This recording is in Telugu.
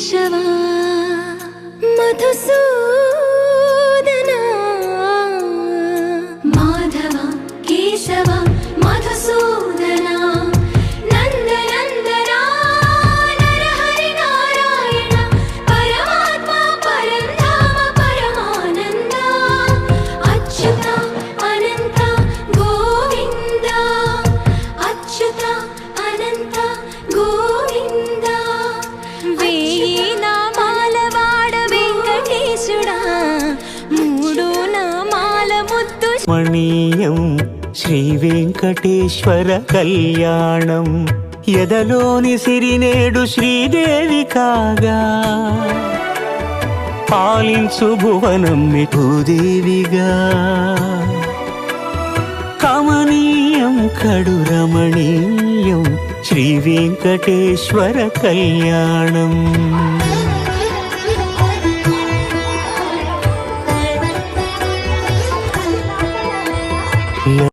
కేశవా మధుసూదన మాధవ కేశవ మధుసూదన నందనందన నరహరి నారాయణ పరమాత్మ పరంధామ పరమానంద అచ్యుత అనంత గోవింద అచ్యుత అనంత గోవింద వేయి నామాల వాడ వెంకటేశుడా మూడు నామాల ముద్దు మణీయం శ్రీ వెంకటేశ్వర కళ్యాణం ఎదలోని సిరినేడు శ్రీదేవి కాగా పాలించు భువనం భూదేవిగా కమనీయం కడు రమణీయం శ్రీ వెంకటేశ్వర కళ్యాణం.